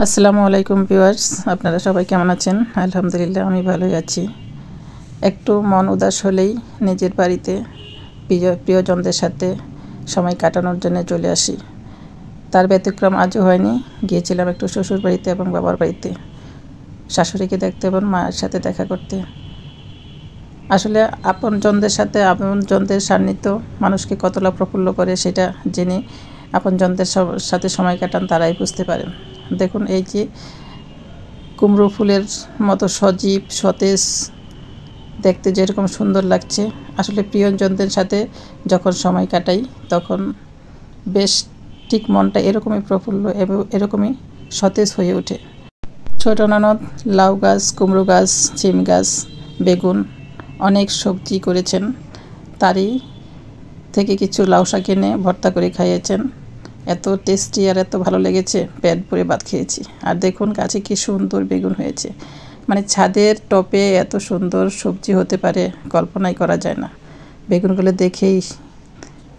আসসালামু আলাইকুম ভিউয়ার্স, আপনারা সবাই কেমন আছেন? আলহামদুলিল্লাহ আমি ভালোই আছি। একটু মন উদাস হলেই নিজের বাড়িতে প্রিয়জনদের সাথে সময় কাটানোর জন্য চলে আসি। তার ব্যতিক্রম আজও হয়নি। গিয়েছিলাম একটু শ্বশুর বাড়িতে এবং বাবার বাড়িতে, শাশুড়িকে দেখতে এবং মায়ের সাথে দেখা করতে। আসলে আপনজনদের সাথে আপনজনদের সান্নিধ্য মানুষকে কতটা প্রফুল্ল করে সেটা জেনে আপনজনদের সাথে সময় কাটান তারাই বুঝতে পারেন। দেখুন, এই যে কুমড়ো ফুলের মতো সজীব সতেজ, দেখতে যেরকম সুন্দর লাগছে, আসলে প্রিয়জনদের সাথে যখন সময় কাটাই তখন বেশ ঠিক মনটা এরকমই প্রফুল্ল এবং এরকমই সতেজ হয়ে ওঠে। ছোট ননদ লাউ গাছ, কুমড়ো গাছ, সিম গাছ, বেগুন অনেক সবজি করেছেন, তারই থেকে কিছু লাউ শাক এনে ভর্তা করে খাইয়েছেন। এত টেস্টি আর এত ভালো লেগেছে, পেট ভরে ভাত খেয়েছি। আর দেখুন গাছে কি সুন্দর বেগুন হয়েছে, মানে ছাদের টপে এত সুন্দর সবজি হতে পারে কল্পনাই করা যায় না। বেগুনগুলো দেখেই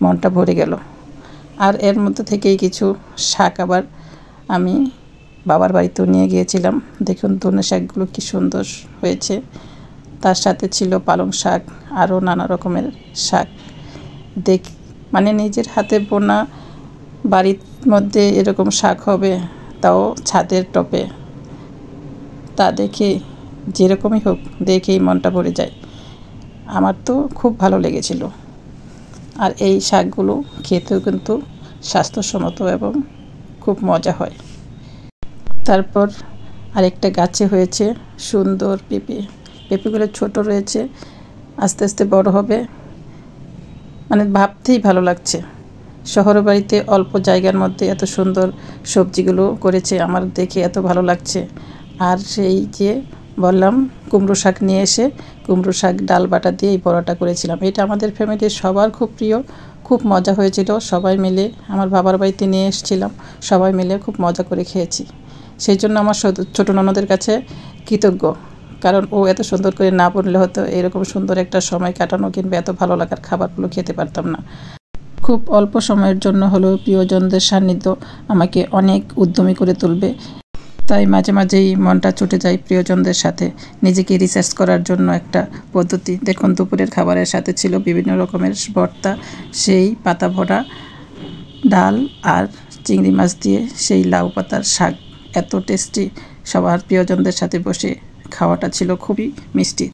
মনটা ভরে গেল। আর এর মধ্যে থেকেই কিছু শাক আবার আমি বাবার বাড়িতেও নিয়ে গিয়েছিলাম। দেখুন ধনে শাকগুলো কি সুন্দর হয়েছে, তার সাথে ছিল পালং শাক, আরও নানা রকমের শাক। মানে নিজের হাতে বোনা বাড়ির মধ্যে এরকম শাক হবে, তাও ছাদের টপে, তা দেখে যেরকমই হোক দেখেই মনটা ভরে যায়। আমার তো খুব ভালো লেগেছিল। আর এই শাকগুলো খেতেও কিন্তু স্বাস্থ্যসম্মত এবং খুব মজা হয়। তারপর আরেকটা গাছে হয়েছে সুন্দর পেঁপেগুলো ছোট রয়েছে, আস্তে আস্তে বড় হবে, মানে ভাবতেই ভালো লাগছে। শহরের বাড়িতে অল্প জায়গার মধ্যে এত সুন্দর সবজিগুলো করেছে, আমার দেখে এত ভালো লাগছে। আর সেই যে বললাম কুমড়ো শাক নিয়ে এসে কুমড়ো শাক ডাল বাটা দিয়ে এই বড়াটা করেছিলাম। এটা আমাদের ফ্যামিলির সবার খুব প্রিয়, খুব মজা হয়েছিল। সবাই মিলে আমার বাবার বাড়িতে নিয়ে এসেছিলাম, সবাই মিলে খুব মজা করে খেয়েছি। সেই জন্য আমার ছোটো ননদের কাছে কৃতজ্ঞ, কারণ ও এত সুন্দর করে না বললে হয়তো এরকম সুন্দর একটা সময় কাটানো কিংবা এত ভালো লাগার খাবারগুলো খেতে পারতাম না। খুব অল্প সময়ের জন্য হলেও প্রিয়জনদের সান্নিধ্য আমাকে অনেক উদ্যমী করে তুলবে। তাই মাঝে মাঝেই মনটা ছুটে যায় প্রিয়জনদের সাথে নিজেকে রিসার্চ করার জন্য একটা পদ্ধতি। দেখুন দুপুরের খাবারের সাথে ছিল বিভিন্ন রকমের ভর্তা, সেই পাতা ভরা ডাল আর চিংড়ি মাছ দিয়ে সেই লাউ পাতার শাক, এত টেস্টি। সবার প্রিয়জনদের সাথে বসে খাওয়াটা ছিল খুবই মিষ্টি।